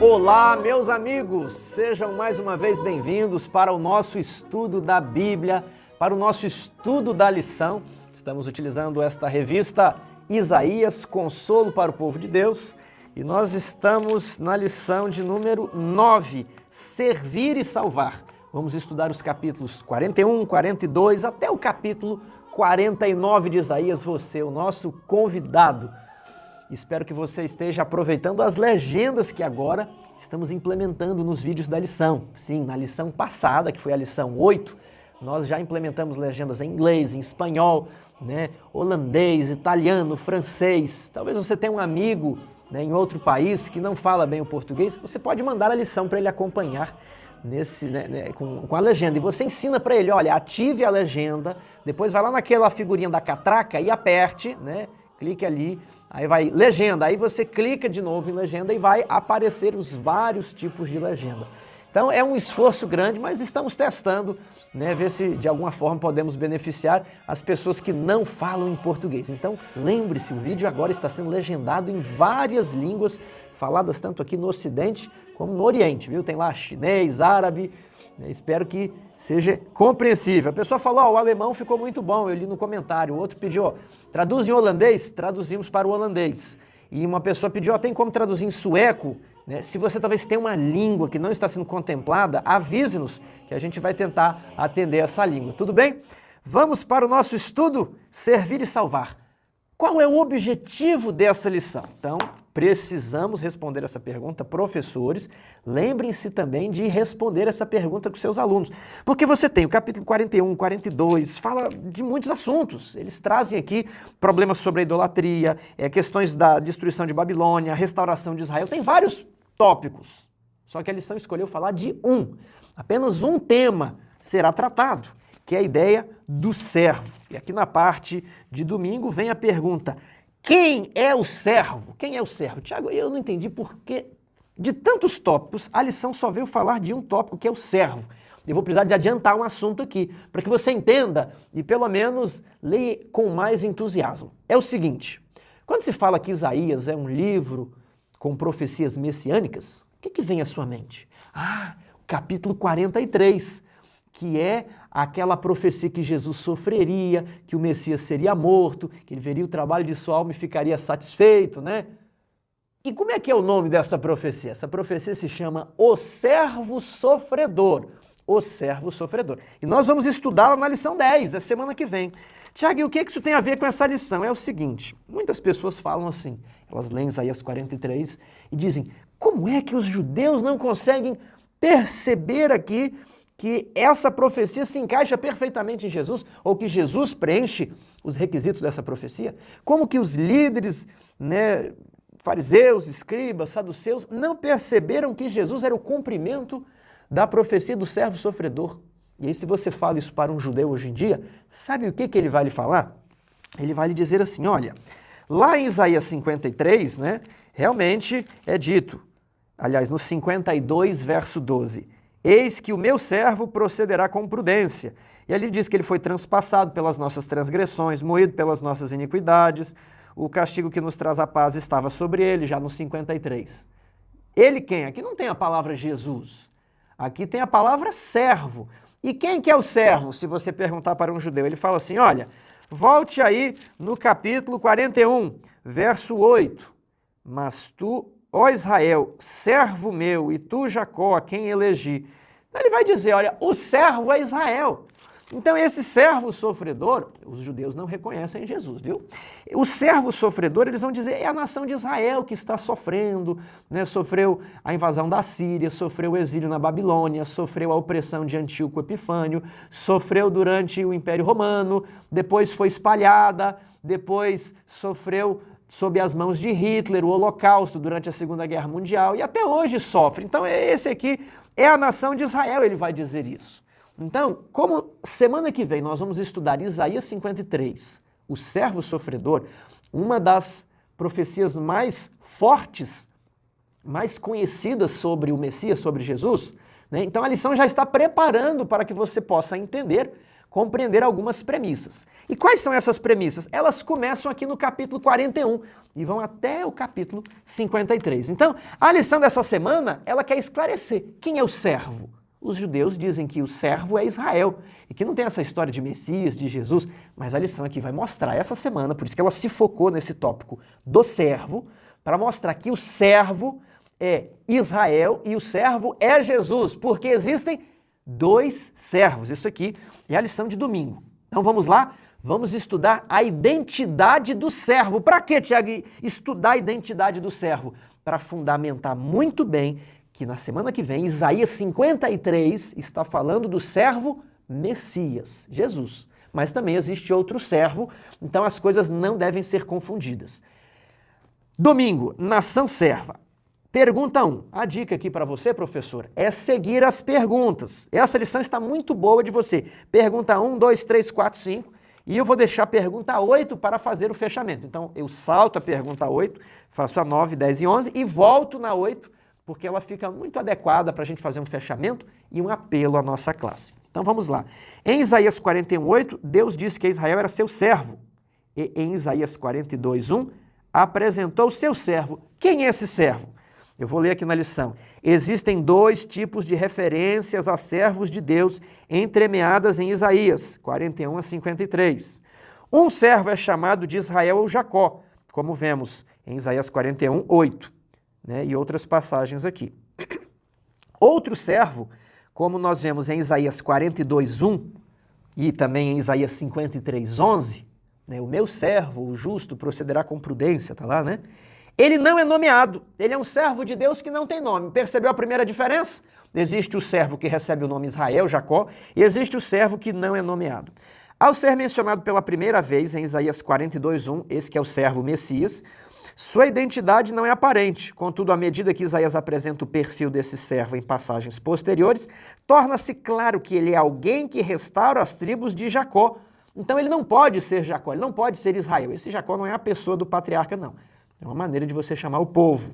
Olá, meus amigos! Sejam mais uma vez bem-vindos para o nosso estudo da Bíblia, para o nosso estudo da lição. Estamos utilizando esta revista Isaías, Consolo para o Povo de Deus, e nós estamos na lição de número 9, Servir e Salvar. Vamos estudar os capítulos 41, 42, até o capítulo 49 de Isaías, você, o nosso convidado. Espero que você esteja aproveitando as legendas que agora estamos implementando nos vídeos da lição. Sim, na lição passada, que foi a lição 8, nós já implementamos legendas em inglês, em espanhol, holandês, italiano, francês. Talvez você tenha um amigo em outro país que não fala bem o português, você pode mandar a lição para ele acompanhar com a legenda. E você ensina para ele, olha, ative a legenda, depois vai lá naquela figurinha da catraca e aperte, clique ali, aí vai legenda, aí você clica de novo em legenda e vai aparecer os vários tipos de legenda. Então é um esforço grande, mas estamos testando, ver se de alguma forma podemos beneficiar as pessoas que não falam em português. Então lembre-se, o vídeo agora está sendo legendado em várias línguas faladas tanto aqui no Ocidente como no Oriente, viu? Tem lá chinês, árabe, espero que seja compreensível. A pessoa falou, o alemão ficou muito bom, eu li no comentário. O outro pediu, traduz em holandês? Traduzimos para o holandês. E uma pessoa pediu, tem como traduzir em sueco? Se você talvez tenha uma língua que não está sendo contemplada, avise-nos que a gente vai tentar atender essa língua. Tudo bem? Vamos para o nosso estudo, Servir e Salvar. Qual é o objetivo dessa lição? Então, precisamos responder essa pergunta, professores. Lembrem-se também de responder essa pergunta com seus alunos. Porque você tem o capítulo 41, 42, fala de muitos assuntos. Eles trazem aqui problemas sobre a idolatria, questões da destruição de Babilônia, restauração de Israel. Tem vários tópicos. Só que a lição escolheu falar de um. Apenas um tema será tratado, que é a ideia do servo. E aqui na parte de domingo vem a pergunta: quem é o servo? Quem é o servo? Tiago, eu não entendi por que de tantos tópicos a lição só veio falar de um tópico, que é o servo. Eu vou precisar de adiantar um assunto aqui, para que você entenda e pelo menos leia com mais entusiasmo. É o seguinte, quando se fala que Isaías é um livro com profecias messiânicas, o que vem à sua mente? O capítulo 43, que é aquela profecia que Jesus sofreria, que o Messias seria morto, que ele veria o trabalho de sua alma e ficaria satisfeito, E como é que é o nome dessa profecia? Essa profecia se chama O Servo Sofredor. O Servo Sofredor. E nós vamos estudá-la na lição 10, a semana que vem. Tiago, e o que isso tem a ver com essa lição? É o seguinte, muitas pessoas falam assim, elas leem Isaías 43 e dizem, como é que os judeus não conseguem perceber aqui que essa profecia se encaixa perfeitamente em Jesus, ou que Jesus preenche os requisitos dessa profecia? Como que os líderes, fariseus, escribas, saduceus, não perceberam que Jesus era o cumprimento da profecia do servo sofredor? E aí, se você fala isso para um judeu hoje em dia, sabe o que ele vai lhe falar? Ele vai lhe dizer assim, olha, lá em Isaías 53, realmente é dito, aliás, no 52, verso 12, eis que o meu servo procederá com prudência. E ali diz que ele foi transpassado pelas nossas transgressões, moído pelas nossas iniquidades, o castigo que nos traz a paz estava sobre ele, já no 53. Ele quem? Aqui não tem a palavra Jesus, aqui tem a palavra servo. E quem que é o servo? Se você perguntar para um judeu, ele fala assim, olha, volte aí no capítulo 41, verso 8, mas tu, ó Israel, servo meu, e tu, Jacó, a quem elegi. Então ele vai dizer, olha, o servo é Israel. Então esse servo sofredor, os judeus não reconhecem Jesus, viu? O servo sofredor, eles vão dizer, é a nação de Israel que está sofrendo, sofreu a invasão da Síria, sofreu o exílio na Babilônia, sofreu a opressão de Antíoco Epifânio, sofreu durante o Império Romano, depois foi espalhada, depois sofreu sob as mãos de Hitler, o Holocausto durante a Segunda Guerra Mundial, e até hoje sofre. Então esse aqui é a nação de Israel, ele vai dizer isso. Então, como semana que vem nós vamos estudar Isaías 53, o servo sofredor, uma das profecias mais fortes, mais conhecidas sobre o Messias, sobre Jesus, então a lição já está preparando para que você possa entender compreender algumas premissas. E quais são essas premissas? Elas começam aqui no capítulo 41 e vão até o capítulo 53. Então, a lição dessa semana, ela quer esclarecer quem é o servo. Os judeus dizem que o servo é Israel e que não tem essa história de Messias, de Jesus, mas a lição aqui vai mostrar essa semana, por isso que ela se focou nesse tópico do servo, para mostrar que o servo é Israel e o servo é Jesus, porque existem dois servos. Isso aqui é a lição de domingo. Então vamos lá, vamos estudar a identidade do servo. Para que, Tiago, estudar a identidade do servo? Para fundamentar muito bem que na semana que vem, Isaías 53 está falando do servo Messias, Jesus. Mas também existe outro servo, então as coisas não devem ser confundidas. Domingo, nação serva. Pergunta 1. A dica aqui para você, professor, é seguir as perguntas. Essa lição está muito boa de você. Pergunta 1, 2, 3, 4, 5. E eu vou deixar a pergunta 8 para fazer o fechamento. Então, eu salto a pergunta 8, faço a 9, 10 e 11 e volto na 8, porque ela fica muito adequada para a gente fazer um fechamento e um apelo à nossa classe. Então, vamos lá. Em Isaías 41:8, Deus disse que Israel era seu servo. E em Isaías 42:1, apresentou o seu servo. Quem é esse servo? Eu vou ler aqui na lição. Existem dois tipos de referências a servos de Deus entremeadas em Isaías 41 a 53. Um servo é chamado de Israel ou Jacó, como vemos em Isaías 41:8, né, e outras passagens aqui. Outro servo, como nós vemos em Isaías 42:1 e também em Isaías 53:11, né, o meu servo, o justo, procederá com prudência, tá lá, né? Ele não é nomeado, ele é um servo de Deus que não tem nome. Percebeu a primeira diferença? Existe o servo que recebe o nome Israel, Jacó, e existe o servo que não é nomeado. Ao ser mencionado pela primeira vez em Isaías 42:1, esse que é o servo Messias, sua identidade não é aparente. Contudo, à medida que Isaías apresenta o perfil desse servo em passagens posteriores, torna-se claro que ele é alguém que restaura as tribos de Jacó. Então ele não pode ser Jacó, ele não pode ser Israel. Esse Jacó não é a pessoa do patriarca, não. É uma maneira de você chamar o povo.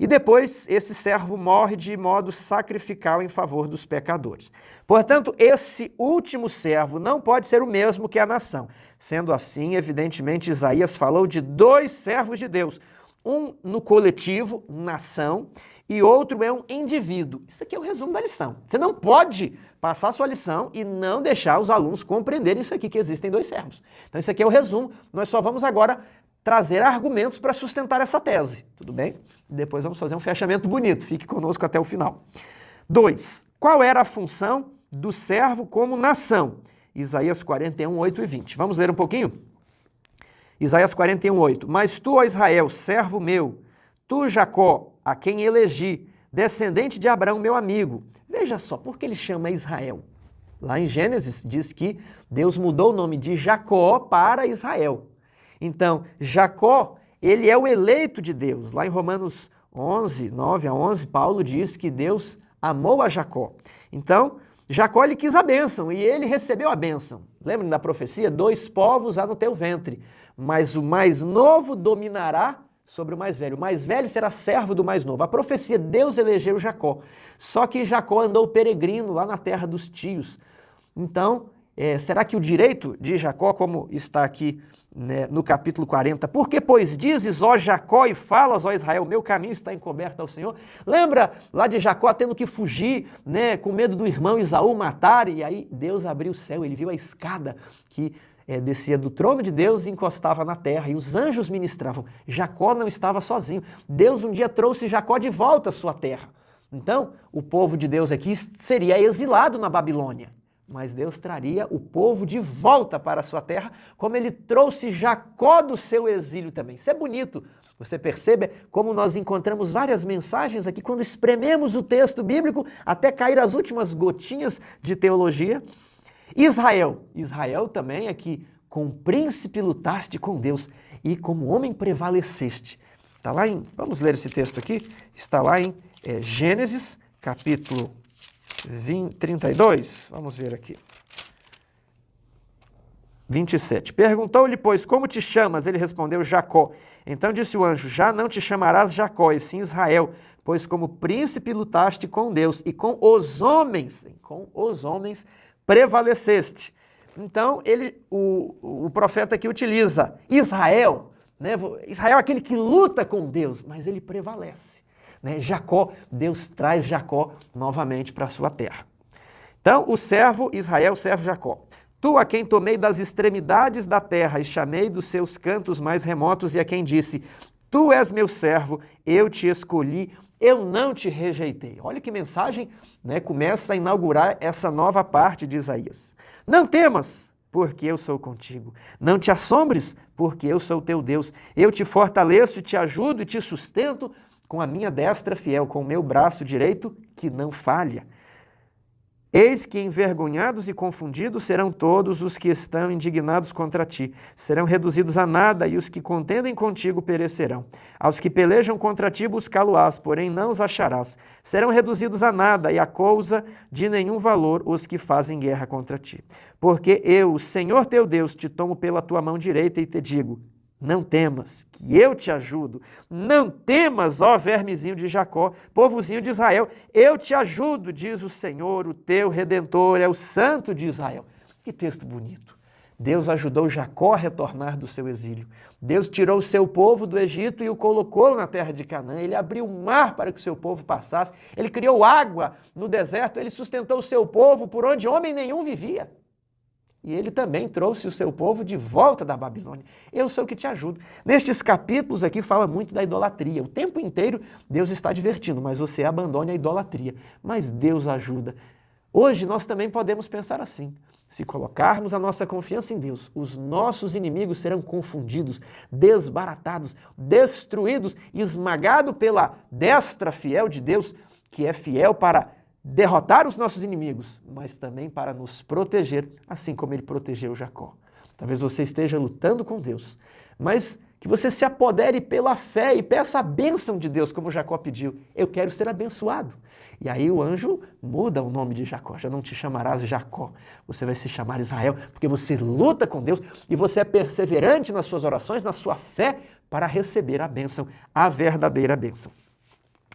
E depois, esse servo morre de modo sacrificial em favor dos pecadores. Portanto, esse último servo não pode ser o mesmo que a nação. Sendo assim, evidentemente, Isaías falou de dois servos de Deus. Um no coletivo, nação, e outro é um indivíduo. Isso aqui é o resumo da lição. Você não pode passar a sua lição e não deixar os alunos compreenderem isso aqui, que existem dois servos. Então, isso aqui é o resumo. Nós só vamos agora trazer argumentos para sustentar essa tese, tudo bem? Depois vamos fazer um fechamento bonito, fique conosco até o final. 2. Qual era a função do servo como nação? Isaías 41:8 e 20. Vamos ler um pouquinho? Isaías 41:8. Mas tu, ó Israel, servo meu, tu, Jacó, a quem elegi, descendente de Abraão, meu amigo. Veja só, por que ele chama Israel? Lá em Gênesis diz que Deus mudou o nome de Jacó para Israel. Então, Jacó, ele é o eleito de Deus. Lá em Romanos 11, 9 a 11, Paulo diz que Deus amou a Jacó. Então, Jacó, ele quis a bênção e ele recebeu a bênção. Lembrem da profecia? 2 povos há no teu ventre, mas o mais novo dominará sobre o mais velho. O mais velho será servo do mais novo. A profecia, Deus elegeu Jacó. Só que Jacó andou peregrino lá na terra dos tios. Então, será que o direito de Jacó, como está aqui, né, no capítulo 40, porque pois dizes, ó Jacó, e falas, ó Israel, meu caminho está encoberto ao Senhor. Lembra lá de Jacó tendo que fugir, né, com medo do irmão Esaú matar, e aí Deus abriu o céu, ele viu a escada que descia do trono de Deus e encostava na terra, e os anjos ministravam. Jacó não estava sozinho. Deus um dia trouxe Jacó de volta à sua terra. Então, o povo de Deus aqui seria exilado na Babilônia. Mas Deus traria o povo de volta para a sua terra, como ele trouxe Jacó do seu exílio também. Isso é bonito. Você percebe como nós encontramos várias mensagens aqui, quando esprememos o texto bíblico, até cair as últimas gotinhas de teologia. Israel também aqui, com o príncipe lutaste com Deus e como homem prevaleceste. Está lá em, vamos ler esse texto aqui, está lá em Gênesis, capítulo 32, vamos ver aqui. 27. Perguntou-lhe, pois, como te chamas? Ele respondeu, Jacó. Então disse o anjo, já não te chamarás Jacó, e sim Israel, pois como príncipe lutaste com Deus e com os homens prevaleceste. Então, o profeta aqui utiliza Israel, né? Israel é aquele que luta com Deus, mas ele prevalece. Né? Jacó, Deus traz Jacó novamente para a sua terra. Então, o servo Israel, o servo Jacó. Tu a quem tomei das extremidades da terra e chamei dos seus cantos mais remotos e a quem disse, tu és meu servo, eu te escolhi, eu não te rejeitei. Olha que mensagem, né, começa a inaugurar essa nova parte de Isaías. Não temas, porque eu sou contigo. Não te assombres, porque eu sou teu Deus. Eu te fortaleço, te ajudo e te sustento com a minha destra fiel, com o meu braço direito que não falha. Eis que envergonhados e confundidos serão todos os que estão indignados contra ti. Serão reduzidos a nada e os que contendem contigo perecerão. Aos que pelejam contra ti buscá-lo-ás, porém não os acharás. Serão reduzidos a nada e a coisa de nenhum valor os que fazem guerra contra ti. Porque eu, o Senhor teu Deus, te tomo pela tua mão direita e te digo, não temas, que eu te ajudo. Não temas, ó vermezinho de Jacó, povozinho de Israel. Eu te ajudo, diz o Senhor, o teu Redentor, é o Santo de Israel. Que texto bonito. Deus ajudou Jacó a retornar do seu exílio. Deus tirou o seu povo do Egito e o colocou na terra de Canaã. Ele abriu o mar para que o seu povo passasse. Ele criou água no deserto. Ele sustentou o seu povo por onde homem nenhum vivia. E ele também trouxe o seu povo de volta da Babilônia. Eu sou o que te ajudo. Nestes capítulos aqui fala muito da idolatria. O tempo inteiro Deus está advertindo, mas você abandone a idolatria. Mas Deus ajuda. Hoje nós também podemos pensar assim. Se colocarmos a nossa confiança em Deus, os nossos inimigos serão confundidos, desbaratados, destruídos, esmagados pela destra fiel de Deus, que é fiel para derrotar os nossos inimigos, mas também para nos proteger, assim como ele protegeu Jacó. Talvez você esteja lutando com Deus, mas que você se apodere pela fé e peça a bênção de Deus, como Jacó pediu. Eu quero ser abençoado. E aí o anjo muda o nome de Jacó. Já não te chamarás Jacó, você vai se chamar Israel, porque você luta com Deus e você é perseverante nas suas orações, na sua fé, para receber a bênção, a verdadeira bênção.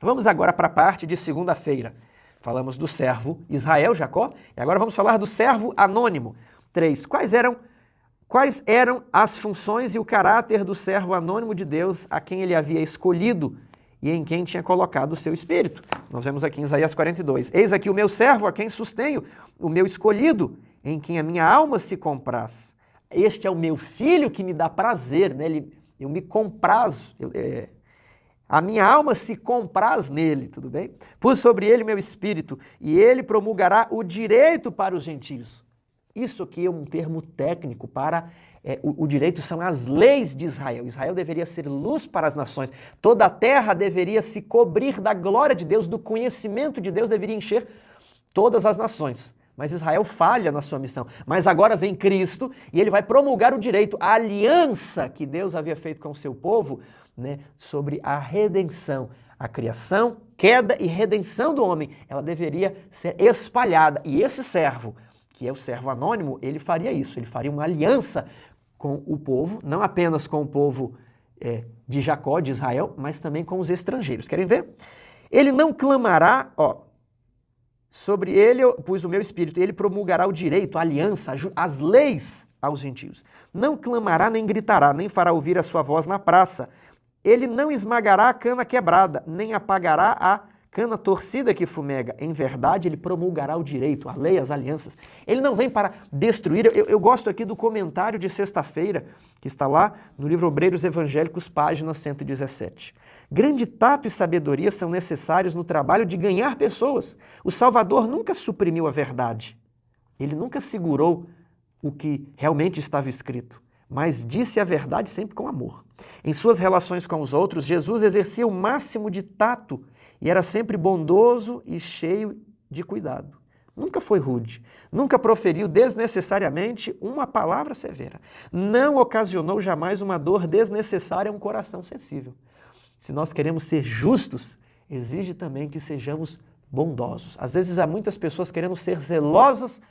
Vamos agora para a parte de segunda-feira. Falamos do servo Israel, Jacó, e agora vamos falar do servo anônimo. 3. Quais eram as funções e o caráter do servo anônimo de Deus a quem ele havia escolhido e em quem tinha colocado o seu espírito? Nós vemos aqui em Isaías 42. Eis aqui o meu servo a quem sustenho, o meu escolhido, em quem a minha alma se compraz. Este é o meu filho que me dá prazer, né? Eu me comprazo, a minha alma se compraz nele, tudo bem? Pus sobre ele meu espírito e ele promulgará o direito para os gentios. Isso aqui é um termo técnico para... o direito são as leis de Israel. Israel deveria ser luz para as nações. Toda a terra deveria se cobrir da glória de Deus, do conhecimento de Deus, deveria encher todas as nações. Mas Israel falha na sua missão. Mas agora vem Cristo e ele vai promulgar o direito, a aliança que Deus havia feito com o seu povo, né, sobre a redenção. A criação, queda e redenção do homem, ela deveria ser espalhada. E esse servo, que é o servo anônimo, ele faria isso. Ele faria uma aliança com o povo, não apenas com o povo de Jacó, de Israel, mas também com os estrangeiros. Querem ver? Ele não clamará, sobre ele eu pus o meu espírito, ele promulgará o direito, a aliança, as leis aos gentios. Não clamará nem gritará, nem fará ouvir a sua voz na praça. Ele não esmagará a cana quebrada, nem apagará a cana torcida que fumega. Em verdade, ele promulgará o direito, a lei, as alianças. Ele não vem para destruir. Eu gosto aqui do comentário de sexta-feira, que está lá no livro Obreiros Evangélicos, página 117. Grande tato e sabedoria são necessários no trabalho de ganhar pessoas. O Salvador nunca suprimiu a verdade. Ele nunca segurou o que realmente estava escrito, mas disse a verdade sempre com amor. Em suas relações com os outros, Jesus exercia o máximo de tato e era sempre bondoso e cheio de cuidado. Nunca foi rude, nunca proferiu desnecessariamente uma palavra severa. Não ocasionou jamais uma dor desnecessária a um coração sensível. Se nós queremos ser justos, exige também que sejamos bondosos. Às vezes há muitas pessoas querendo ser zelosas,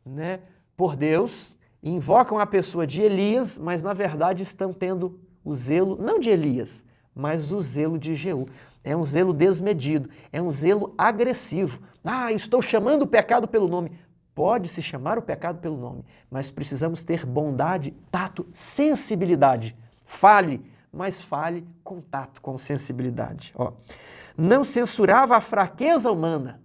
né, por Deus, invocam a pessoa de Elias, mas na verdade estão tendo o zelo, não de Elias, mas o zelo de Jeú. É um zelo desmedido, é um zelo agressivo. Estou chamando o pecado pelo nome. Pode-se chamar o pecado pelo nome, mas precisamos ter bondade, tato, sensibilidade. Fale, mas fale com tato, com sensibilidade. Ó. Não censurava a fraqueza humana,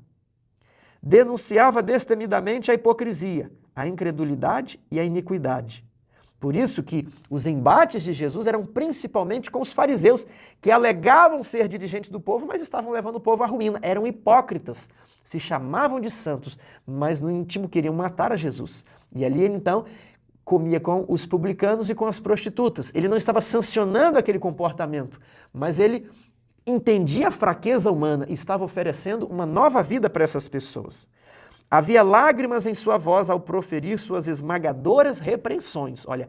denunciava destemidamente a hipocrisia, a incredulidade e a iniquidade. Por isso que os embates de Jesus eram principalmente com os fariseus, que alegavam ser dirigentes do povo, mas estavam levando o povo à ruína. Eram hipócritas, se chamavam de santos, mas no íntimo queriam matar a Jesus. E ali ele então comia com os publicanos e com as prostitutas. Ele não estava sancionando aquele comportamento, mas ele entendia a fraqueza humana e estava oferecendo uma nova vida para essas pessoas. Havia lágrimas em sua voz ao proferir suas esmagadoras repreensões. Olha,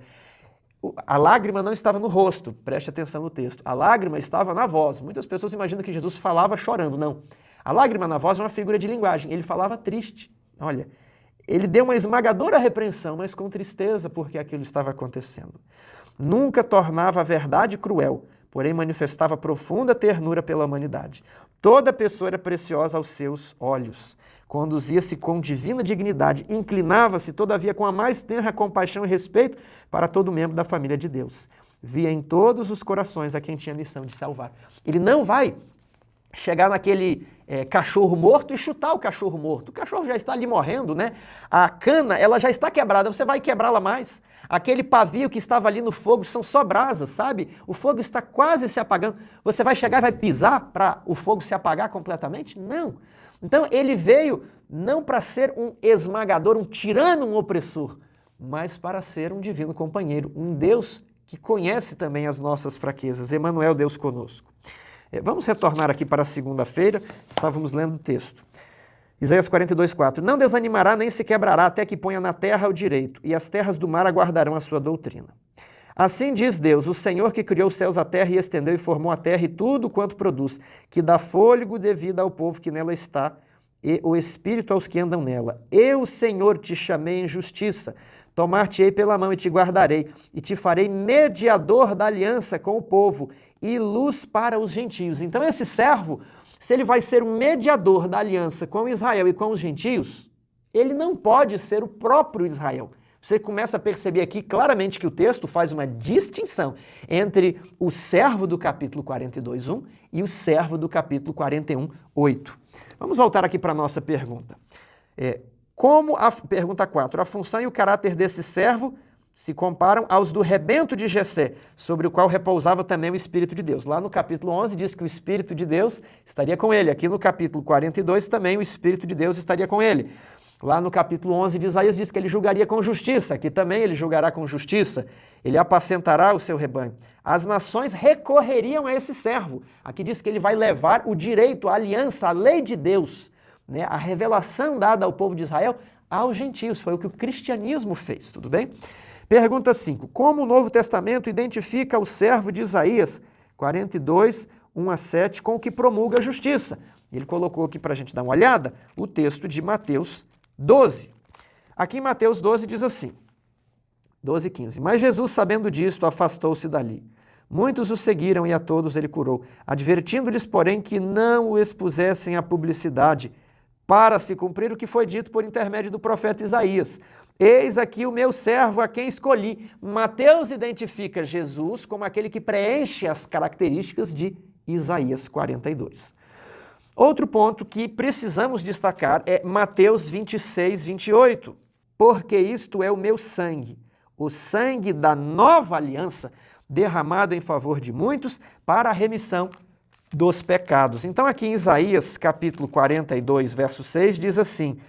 a lágrima não estava no rosto, preste atenção no texto. A lágrima estava na voz. Muitas pessoas imaginam que Jesus falava chorando. Não. A lágrima na voz é uma figura de linguagem. Ele falava triste. Olha, ele deu uma esmagadora repreensão, mas com tristeza porque aquilo estava acontecendo. Nunca tornava a verdade cruel, porém manifestava profunda ternura pela humanidade. Toda pessoa era preciosa aos seus olhos. Conduzia-se com divina dignidade, inclinava-se, todavia, com a mais tenra compaixão e respeito para todo membro da família de Deus. Via em todos os corações a quem tinha a missão de salvar. Ele não vai chegar naquele cachorro morto e chutar o cachorro morto. O cachorro já está ali morrendo, né? A cana, ela já está quebrada, você vai quebrá-la mais. Aquele pavio que estava ali no fogo são só brasas, sabe? O fogo está quase se apagando. Você vai chegar e vai pisar para o fogo se apagar completamente? Não. Então ele veio não para ser um esmagador, um tirano, um opressor, mas para ser um divino companheiro, um Deus que conhece também as nossas fraquezas. Emmanuel, Deus conosco. Vamos retornar aqui para a segunda-feira, estávamos lendo o texto. Isaías 42:4. Não desanimará nem se quebrará até que ponha na terra o direito, e as terras do mar aguardarão a sua doutrina. Assim diz Deus, o Senhor que criou os céus, a terra e estendeu e formou a terra e tudo quanto produz, que dá fôlego de vida ao povo que nela está e o espírito aos que andam nela. Eu, Senhor, te chamei em justiça, tomar-te-ei pela mão e te guardarei, e te farei mediador da aliança com o povo e luz para os gentios. Então esse servo, se ele vai ser um mediador da aliança com Israel e com os gentios, ele não pode ser o próprio Israel. Você começa a perceber aqui claramente que o texto faz uma distinção entre o servo do capítulo 42:1 e o servo do capítulo 41:8. Vamos voltar aqui para a nossa pergunta. Pergunta 4. A função e o caráter desse servo se comparam aos do rebento de Jessé, sobre o qual repousava também o Espírito de Deus. Lá no capítulo 11 diz que o Espírito de Deus estaria com ele. Aqui no capítulo 42 também o Espírito de Deus estaria com ele. Lá no capítulo 11 de Isaías diz que ele julgaria com justiça. Aqui também ele julgará com justiça. Ele apacentará o seu rebanho. As nações recorreriam a esse servo. Aqui diz que ele vai levar o direito, a aliança, a lei de Deus, né? A revelação dada ao povo de Israel aos gentios. Foi o que o cristianismo fez, tudo bem? Pergunta 5. Como o Novo Testamento identifica o servo de Isaías 42:1-7 com o que promulga a justiça? Ele colocou aqui para a gente dar uma olhada o texto de Mateus 12. Aqui em Mateus 12 diz assim, 12:15. Mas Jesus, sabendo disto, afastou-se dali. Muitos o seguiram e a todos ele curou, advertindo-lhes, porém, que não o expusessem à publicidade, para se cumprir o que foi dito por intermédio do profeta Isaías. Eis aqui o meu servo a quem escolhi. Mateus identifica Jesus como aquele que preenche as características de Isaías 42. Outro ponto que precisamos destacar é Mateus 26:28. Porque isto é o meu sangue, o sangue da nova aliança, derramado em favor de muitos para a remissão dos pecados. Então aqui em Isaías capítulo 42, verso 6, diz assim,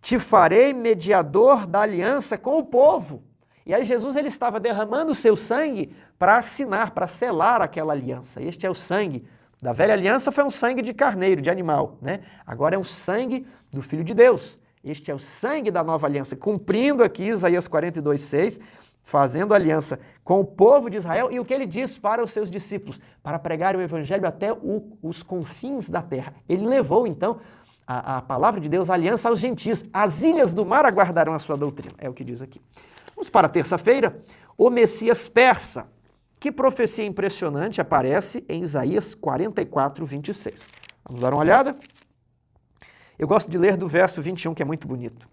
te farei mediador da aliança com o povo. E aí Jesus ele estava derramando o seu sangue para assinar, para selar aquela aliança. Este é o sangue da velha aliança, foi um sangue de carneiro, de animal, né? Agora é um sangue do Filho de Deus. Este é o sangue da nova aliança, cumprindo aqui Isaías 42:6, fazendo aliança com o povo de Israel. E o que ele diz para os seus discípulos? Para pregar o evangelho até os confins da terra. Ele levou, então, a palavra de Deus, a aliança aos gentios. As ilhas do mar aguardarão a sua doutrina. É o que diz aqui. Vamos para a terça-feira. O Messias persa. Que profecia impressionante aparece em Isaías 44:26. Vamos dar uma olhada? Eu gosto de ler do verso 21, que é muito bonito.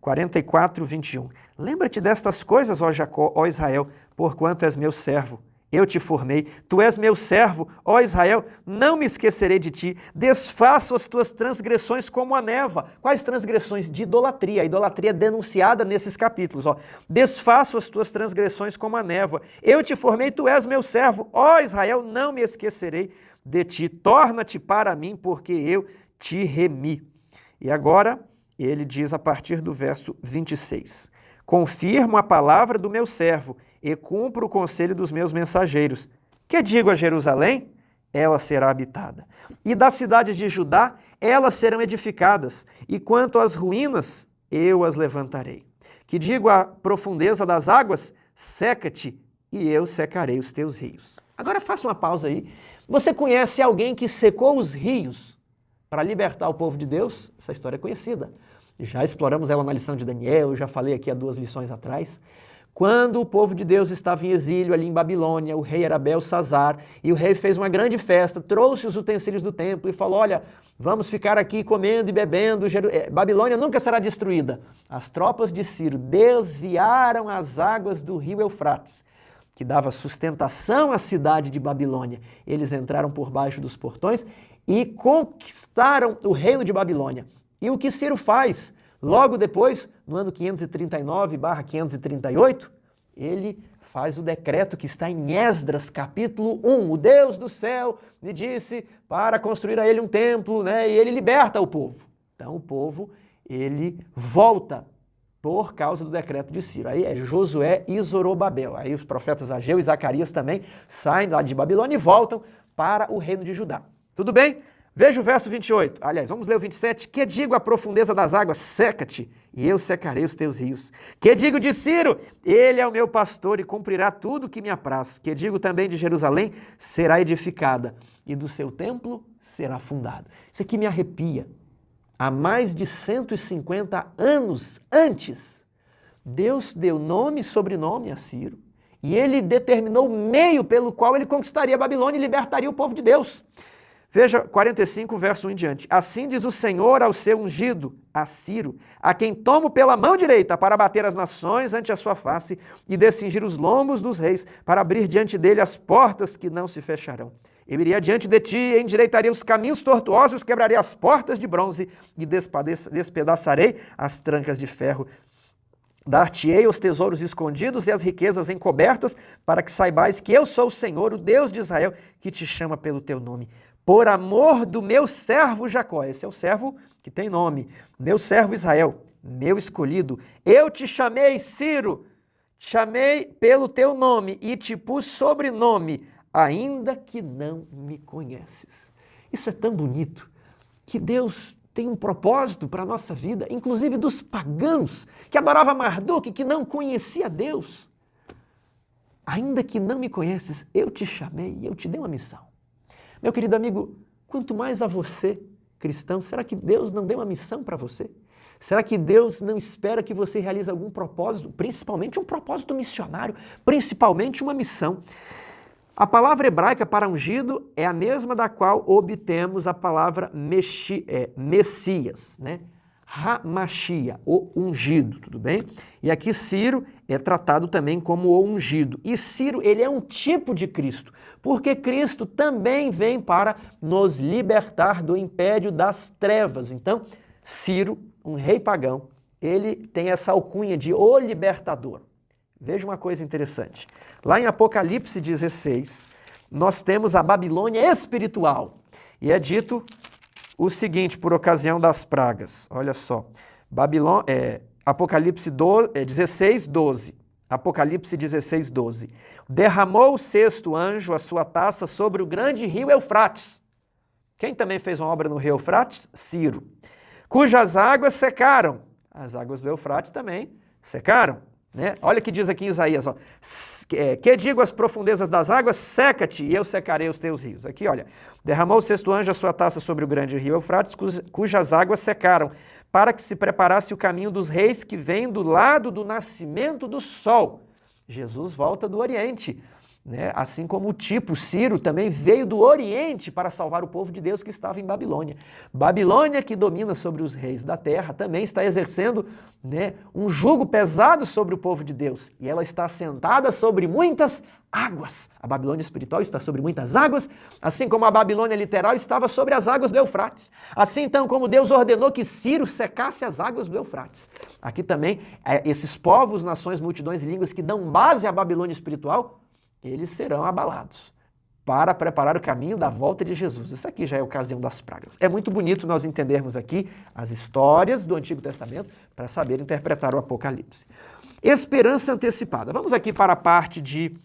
44, 21. Lembra-te destas coisas, ó Jacó, ó Israel, porquanto és meu servo. Eu te formei, tu és meu servo, ó Israel, não me esquecerei de ti, desfaço as tuas transgressões como a névoa. Quais transgressões? De idolatria. A idolatria é denunciada nesses capítulos. Ó. Desfaço as tuas transgressões como a névoa. Eu te formei, tu és meu servo, ó Israel, não me esquecerei de ti. Torna-te para mim, porque eu te remi. E agora, ele diz a partir do verso 26. Confirmo a palavra do meu servo e cumpro o conselho dos meus mensageiros. Que digo a Jerusalém? Ela será habitada. E das cidades de Judá, elas serão edificadas. E quanto às ruínas, eu as levantarei. Que digo à profundeza das águas? Seca-te, e eu secarei os teus rios. Agora faça uma pausa aí. Você conhece alguém que secou os rios para libertar o povo de Deus? Essa história é conhecida. Já exploramos ela na lição de Daniel, eu já falei aqui há 2 lições atrás. Quando o povo de Deus estava em exílio ali em Babilônia, o rei era Belsazar, e o rei fez uma grande festa, trouxe os utensílios do templo e falou, olha, vamos ficar aqui comendo e bebendo, Babilônia nunca será destruída. As tropas de Ciro desviaram as águas do rio Eufrates, que dava sustentação à cidade de Babilônia. Eles entraram por baixo dos portões e conquistaram o reino de Babilônia. E o que Ciro faz? Logo depois, no ano 539/538, ele faz o decreto que está em Esdras, capítulo 1. O Deus do céu lhe disse para construir a ele um templo, né? E ele liberta o povo. Então o povo, ele volta por causa do decreto de Ciro. Aí é Josué e Zorobabel. Aí os profetas Ageu e Zacarias também saem lá de Babilônia e voltam para o reino de Judá. Tudo bem? Veja o verso 28. Aliás, vamos ler o 27. Que digo à profundeza das águas? Seca-te, e eu secarei os teus rios. Que digo de Ciro? Ele é o meu pastor e cumprirá tudo o que me apraz. Que digo também de Jerusalém? Será edificada, e do seu templo será fundado. Isso aqui me arrepia. Há mais de 150 anos antes, Deus deu nome e sobrenome a Ciro, e ele determinou o meio pelo qual ele conquistaria a Babilônia e libertaria o povo de Deus. Veja 45, verso 1 em diante. Assim diz o Senhor ao seu ungido, a Ciro, a quem tomo pela mão direita para bater as nações ante a sua face e descingir os lombos dos reis, para abrir diante dele as portas que não se fecharão. Eu iria diante de ti, endireitaria os caminhos tortuosos, quebrarei as portas de bronze e despedaçarei as trancas de ferro. Dar-te-ei os tesouros escondidos e as riquezas encobertas, para que saibais que eu sou o Senhor, o Deus de Israel, que te chama pelo teu nome. Por amor do meu servo Jacó, esse é o servo que tem nome, meu servo Israel, meu escolhido, eu te chamei, Ciro, te chamei pelo teu nome e te pus sobrenome, ainda que não me conheces. Isso é tão bonito, que Deus tem um propósito para a nossa vida, inclusive dos pagãos, que adoravam Marduk, que não conhecia Deus. Ainda que não me conheces, eu te chamei e eu te dei uma missão. Meu querido amigo, quanto mais a você, cristão, será que Deus não deu uma missão para você? Será que Deus não espera que você realize algum propósito, principalmente um propósito missionário, principalmente uma missão? A palavra hebraica para ungido é a mesma da qual obtemos a palavra Messias, né? Hamashia, o ungido, tudo bem? E aqui Ciro é tratado também como o ungido. E Ciro, ele é um tipo de Cristo, porque Cristo também vem para nos libertar do império das trevas. Então, Ciro, um rei pagão, ele tem essa alcunha de o libertador. Veja uma coisa interessante. Lá em Apocalipse 16, nós temos a Babilônia espiritual. E é dito o seguinte, por ocasião das pragas. Olha só. Apocalipse 16, 12. Apocalipse 16, 12. Derramou o sexto anjo a sua taça sobre o grande rio Eufrates. Quem também fez uma obra no rio Eufrates? Ciro. Cujas águas secaram. As águas do Eufrates também secaram. Né? Olha o que diz aqui em Isaías, ó. Que digo às profundezas das águas, seca-te e eu secarei os teus rios. Aqui, olha, derramou o sexto anjo a sua taça sobre o grande rio Eufrates, cujas águas secaram, para que se preparasse o caminho dos reis que vêm do lado do nascimento do sol. Jesus volta do Oriente. né? Assim como o tipo Ciro também veio do Oriente para salvar o povo de Deus que estava em Babilônia. Babilônia, que domina sobre os reis da terra, também está exercendo, né, um jugo pesado sobre o povo de Deus. E ela está sentada sobre muitas águas. A Babilônia espiritual está sobre muitas águas, assim como a Babilônia literal estava sobre as águas do Eufrates. Assim então como Deus ordenou que Ciro secasse as águas do Eufrates. Aqui também, esses povos, nações, multidões e línguas que dão base à Babilônia espiritual, eles serão abalados para preparar o caminho da volta de Jesus. Isso aqui já é a ocasião das pragas. É muito bonito nós entendermos aqui as histórias do Antigo Testamento para saber interpretar o Apocalipse. Esperança antecipada. Vamos aqui para a parte de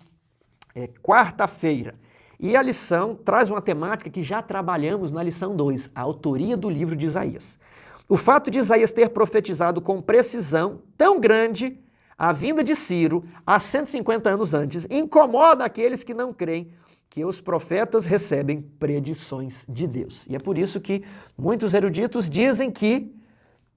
quarta-feira. E a lição traz uma temática que já trabalhamos na lição 2, a autoria do livro de Isaías. O fato de Isaías ter profetizado com precisão tão grande a vinda de Ciro, há 150 anos antes, incomoda aqueles que não creem que os profetas recebem predições de Deus. E é por isso que muitos eruditos dizem que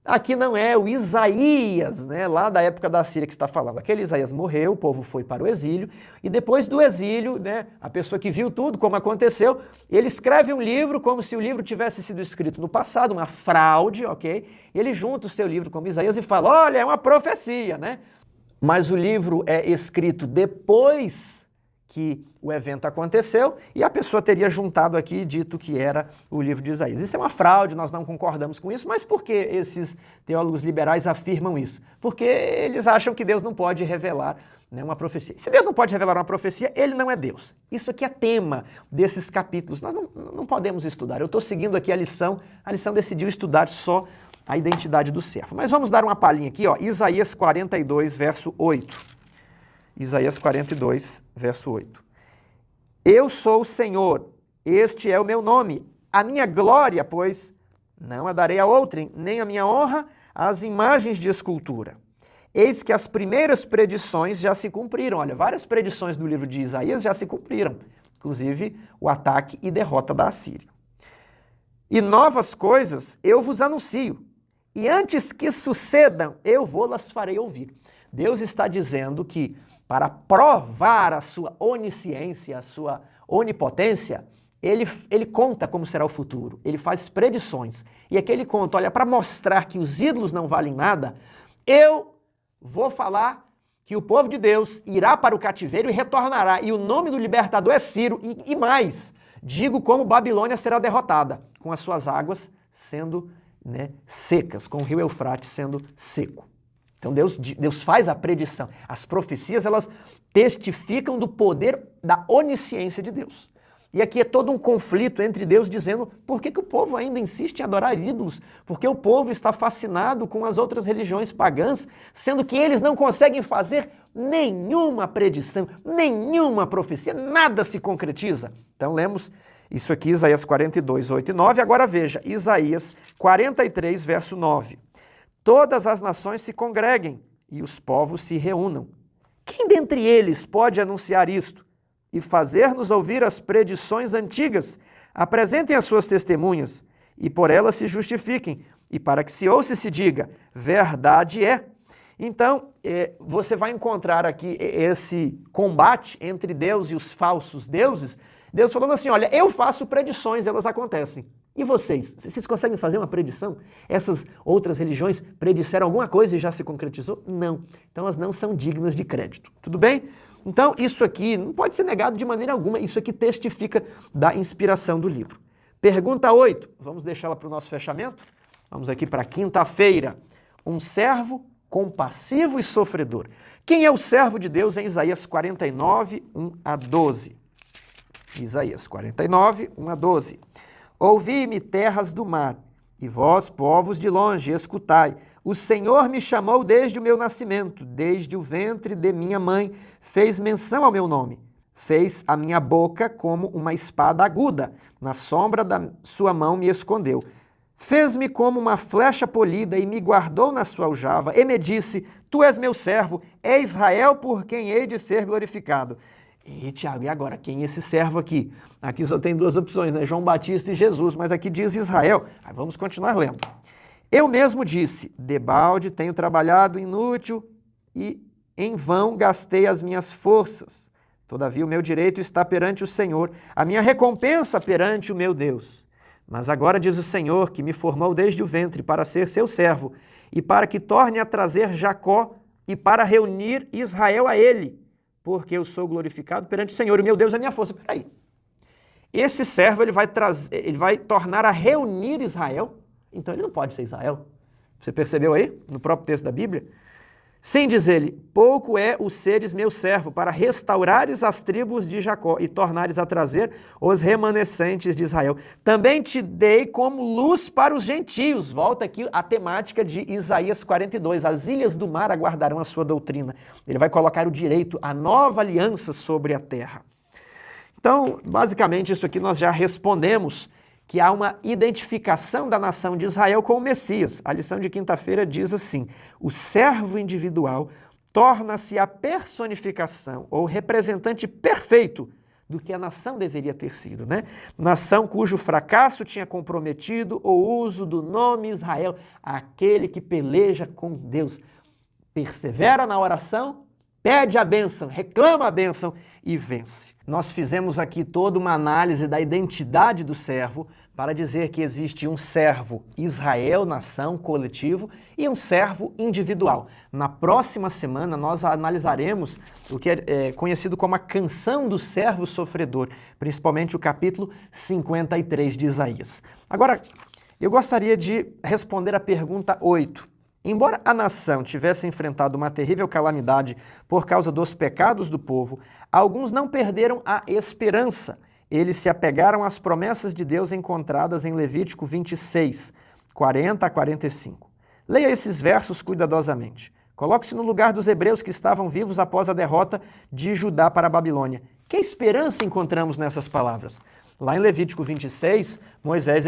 aqui não é o Isaías, né, lá da época da Síria que está falando. Aquele Isaías morreu, o povo foi para o exílio, e depois do exílio, né, a pessoa que viu tudo, como aconteceu, ele escreve um livro como se o livro tivesse sido escrito no passado, uma fraude, ok? Ele junta o seu livro como Isaías e fala, olha, é uma profecia, né? Mas o livro é escrito depois que o evento aconteceu e a pessoa teria juntado aqui e dito que era o livro de Isaías. Isso é uma fraude, nós não concordamos com isso, mas por que esses teólogos liberais afirmam isso? Porque eles acham que Deus não pode revelar, né, uma profecia. Se Deus não pode revelar uma profecia, ele não é Deus. Isso aqui é tema desses capítulos. Nós não podemos estudar. Eu estou seguindo aqui a lição decidiu estudar só a identidade do servo. Mas vamos dar uma palhinha aqui, ó, Isaías 42, verso 8. Isaías 42, verso 8. Eu sou o Senhor, este é o meu nome, a minha glória, pois, não a darei a outrem, nem a minha honra às imagens de escultura. Eis que as primeiras predições já se cumpriram. Olha, várias predições do livro de Isaías já se cumpriram, inclusive o ataque e derrota da Assíria. E novas coisas eu vos anuncio, e antes que sucedam, eu vou-las farei ouvir. Deus está dizendo que, para provar a sua onisciência, a sua onipotência, ele conta como será o futuro, ele faz predições. E aqui ele conta, olha, para mostrar que os ídolos não valem nada, eu vou falar que o povo de Deus irá para o cativeiro e retornará, e o nome do libertador é Ciro, e mais, digo como Babilônia será derrotada, com as suas águas sendo, né, secas, com o rio Eufrates sendo seco. Então Deus faz a predição. As profecias, elas testificam do poder da onisciência de Deus. E aqui é todo um conflito entre Deus dizendo por que o povo ainda insiste em adorar ídolos, porque o povo está fascinado com as outras religiões pagãs, sendo que eles não conseguem fazer nenhuma predição, nenhuma profecia, nada se concretiza. Então lemos isso aqui, Isaías 42, 8 e 9. Agora veja, Isaías 43, verso 9. Todas as nações se congreguem e os povos se reúnam. Quem dentre eles pode anunciar isto e fazer-nos ouvir as predições antigas? Apresentem as suas testemunhas e por elas se justifiquem, e para que se ouça e se diga, verdade é. Então, você vai encontrar aqui esse combate entre Deus e os falsos deuses, Deus falando assim, olha, eu faço predições, elas acontecem. E vocês? Vocês conseguem fazer uma predição? Essas outras religiões predisseram alguma coisa e já se concretizou? Não. Então elas não são dignas de crédito. Tudo bem? Então isso aqui não pode ser negado de maneira alguma. Isso aqui testifica da inspiração do livro. Pergunta 8. Vamos deixá-la para o nosso fechamento? Vamos aqui para quinta-feira. Um servo compassivo e sofredor. Quem é o servo de Deus em Isaías 49, 1 a 12? Isaías 49, 1 a 12. Ouvi-me, terras do mar, e vós, povos de longe, escutai. O Senhor me chamou desde o meu nascimento, desde o ventre de minha mãe, fez menção ao meu nome. Fez a minha boca como uma espada aguda, na sombra da sua mão me escondeu. Fez-me como uma flecha polida e me guardou na sua aljava, e me disse, tu és meu servo, é Israel por quem hei de ser glorificado. E Tiago, e agora, quem é esse servo aqui? Aqui só tem duas opções, né? João Batista e Jesus, mas aqui diz Israel. Aí vamos continuar lendo. Eu mesmo disse, debalde tenho trabalhado inútil e em vão gastei as minhas forças. Todavia o meu direito está perante o Senhor, a minha recompensa perante o meu Deus. Mas agora diz o Senhor, que me formou desde o ventre para ser seu servo, e para que torne a trazer Jacó, e para reunir Israel a ele, porque eu sou glorificado perante o Senhor, e meu Deus é a minha força. Peraí, esse servo ele vai tornar a reunir Israel, então ele não pode ser Israel. Você percebeu aí, no próprio texto da Bíblia? Sim, diz ele, pouco é o seres meu servo, para restaurares as tribos de Jacó e tornares a trazer os remanescentes de Israel. Também te dei como luz para os gentios. Volta aqui a temática de Isaías 42. As ilhas do mar aguardarão a sua doutrina. Ele vai colocar o direito, a nova aliança sobre a terra. Então, basicamente, isso aqui nós já respondemos, que há uma identificação da nação de Israel com o Messias. A lição de quinta-feira diz assim: o servo individual torna-se a personificação ou representante perfeito do que a nação deveria ter sido, né? Nação cujo fracasso tinha comprometido o uso do nome Israel, aquele que peleja com Deus, persevera na oração, pede a bênção, reclama a bênção e vence. Nós fizemos aqui toda uma análise da identidade do servo para dizer que existe um servo Israel, nação, coletivo, e um servo individual. Na próxima semana nós analisaremos o que é conhecido como a canção do servo sofredor, principalmente o capítulo 53 de Isaías. Agora, eu gostaria de responder a pergunta 8. Embora a nação tivesse enfrentado uma terrível calamidade por causa dos pecados do povo, alguns não perderam a esperança. Eles se apegaram às promessas de Deus encontradas em Levítico 26, 40 a 45. Leia esses versos cuidadosamente. Coloque-se no lugar dos hebreus que estavam vivos após a derrota de Judá para a Babilônia. Que esperança encontramos nessas palavras? Lá em Levítico 26, Moisés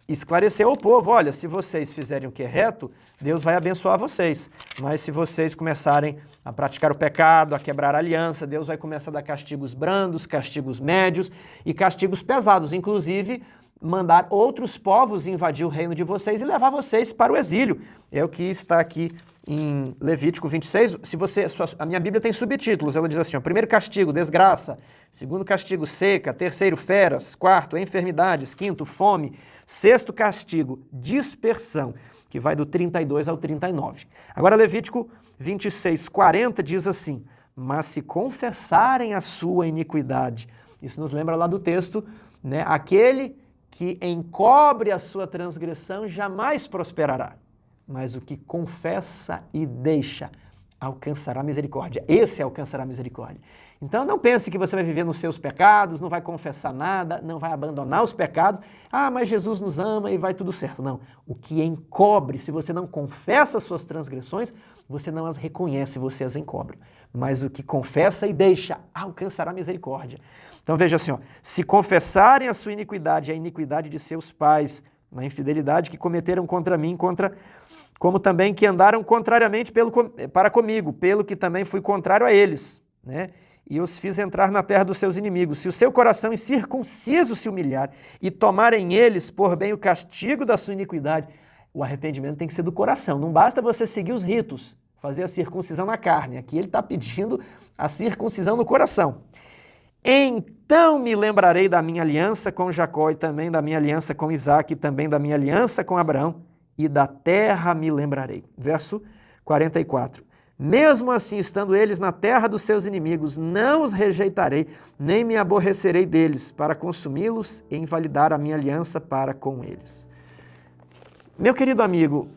esclareceu ao povo: olha, se vocês fizerem o que é reto, Deus vai abençoar vocês. Mas se vocês começarem a praticar o pecado, a quebrar a aliança, Deus vai começar a dar castigos brandos, castigos médios e castigos pesados. Inclusive, mandar outros povos invadir o reino de vocês e levar vocês para o exílio. É o que está aqui em Levítico 26. A minha Bíblia tem subtítulos. Ela diz assim: ó, primeiro castigo, desgraça. Segundo castigo, seca. Terceiro, feras. Quarto, enfermidades. Quinto, fome. Sexto castigo, dispersão, que vai do 32 ao 39. Agora, Levítico 26, 40 diz assim: mas se confessarem a sua iniquidade. Isso nos lembra lá do texto, né? Aquele que encobre a sua transgressão jamais prosperará, mas o que confessa e deixa alcançará misericórdia. Esse alcançará misericórdia. Então não pense que você vai viver nos seus pecados, não vai confessar nada, não vai abandonar os pecados. Ah, mas Jesus nos ama e vai tudo certo. Não. O que encobre, se você não confessa as suas transgressões, você não as reconhece, você as encobre. Mas o que confessa e deixa alcançará misericórdia. Então veja assim, ó, se confessarem a sua iniquidade e a iniquidade de seus pais, na infidelidade que cometeram contra mim, como também que andaram contrariamente para comigo, pelo que também fui contrário a eles, né? E os fiz entrar na terra dos seus inimigos. Se o seu coração incircunciso se humilhar e tomarem eles por bem o castigo da sua iniquidade, o arrependimento tem que ser do coração. Não basta você seguir os ritos, fazer a circuncisão na carne. Aqui ele está pedindo a circuncisão no coração. Então me lembrarei da minha aliança com Jacó e também da minha aliança com Isaque e também da minha aliança com Abraão, e da terra me lembrarei. Verso 44. Mesmo assim, estando eles na terra dos seus inimigos, não os rejeitarei, nem me aborrecerei deles, para consumi-los e invalidar a minha aliança para com eles. Meu querido amigo,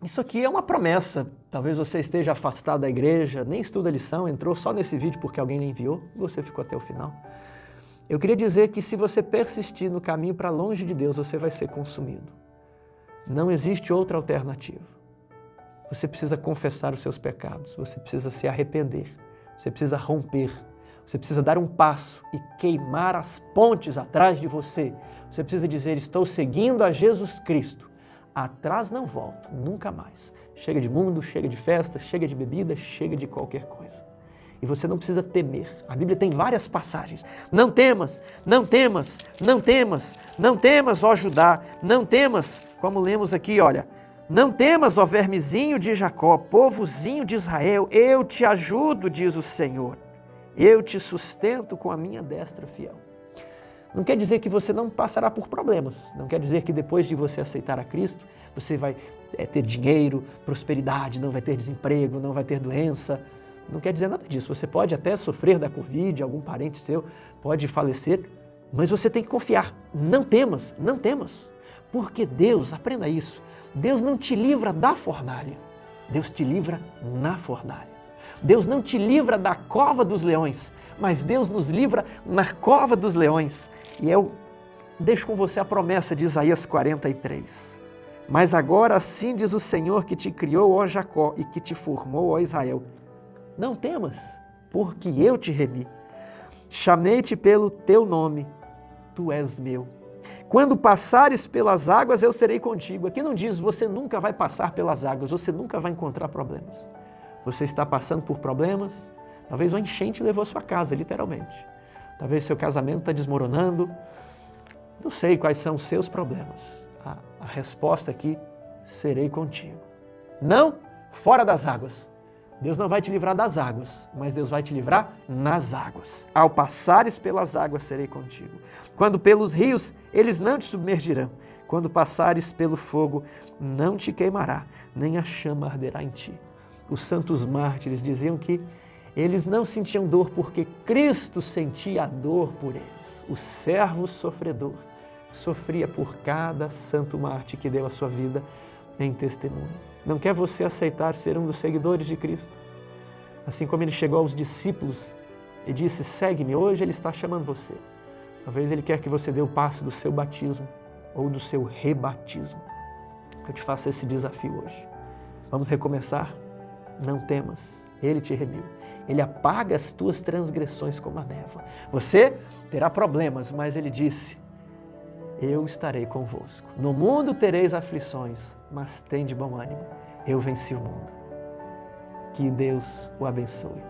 isso aqui é uma promessa. Talvez você esteja afastado da igreja, nem estuda a lição, entrou só nesse vídeo porque alguém lhe enviou, e você ficou até o final. Eu queria dizer que se você persistir no caminho para longe de Deus, você vai ser consumido. Não existe outra alternativa. Você precisa confessar os seus pecados, você precisa se arrepender, você precisa romper, você precisa dar um passo e queimar as pontes atrás de você. Você precisa dizer: estou seguindo a Jesus Cristo. Atrás não volto, nunca mais. Chega de mundo, chega de festa, chega de bebida, chega de qualquer coisa. E você não precisa temer. A Bíblia tem várias passagens. Não temas, não temas, não temas, não temas, ó Judá, não temas, como lemos aqui, olha. Não temas, ó vermezinho de Jacó, povozinho de Israel, eu te ajudo, diz o Senhor. eu te sustento com a minha destra fiel. Não quer dizer que você não passará por problemas, não quer dizer que depois de você aceitar a Cristo, você vai ter dinheiro, prosperidade, não vai ter desemprego, não vai ter doença. Não quer dizer nada disso. Você pode até sofrer da Covid, algum parente seu pode falecer, mas você tem que confiar. Não temas, não temas. Porque Deus, aprenda isso, Deus não te livra da fornalha, Deus te livra na fornalha. Deus não te livra da cova dos leões, mas Deus nos livra na cova dos leões. E eu deixo com você a promessa de Isaías 43. Mas agora assim diz o Senhor que te criou, ó Jacó, e que te formou, ó Israel. Não temas, porque eu te remi. Chamei-te pelo teu nome, tu és meu. Quando passares pelas águas, eu serei contigo. Aqui não diz, você nunca vai passar pelas águas, você nunca vai encontrar problemas. Você está passando por problemas, talvez uma enchente levou a sua casa, literalmente. Talvez seu casamento está desmoronando. Não sei quais são os seus problemas. A resposta aqui, serei contigo. Não fora das águas. Deus não vai te livrar das águas, mas Deus vai te livrar nas águas. Ao passares pelas águas, serei contigo. Quando pelos rios, eles não te submergirão. Quando passares pelo fogo, não te queimará, nem a chama arderá em ti. Os santos mártires diziam que eles não sentiam dor porque Cristo sentia a dor por eles. O servo sofredor sofria por cada santo mártir que deu a sua vida em testemunho. Não quer você aceitar ser um dos seguidores de Cristo? Assim como ele chegou aos discípulos e disse, segue-me, hoje ele está chamando você. Talvez ele quer que você dê o passo do seu batismo ou do seu rebatismo. Eu te faço esse desafio hoje. Vamos recomeçar? Não temas, ele te remiu. Ele apaga as tuas transgressões como a névoa. Você terá problemas, mas ele disse, eu estarei convosco. No mundo tereis aflições, mas tende bom ânimo. Eu venci o mundo. Que Deus o abençoe.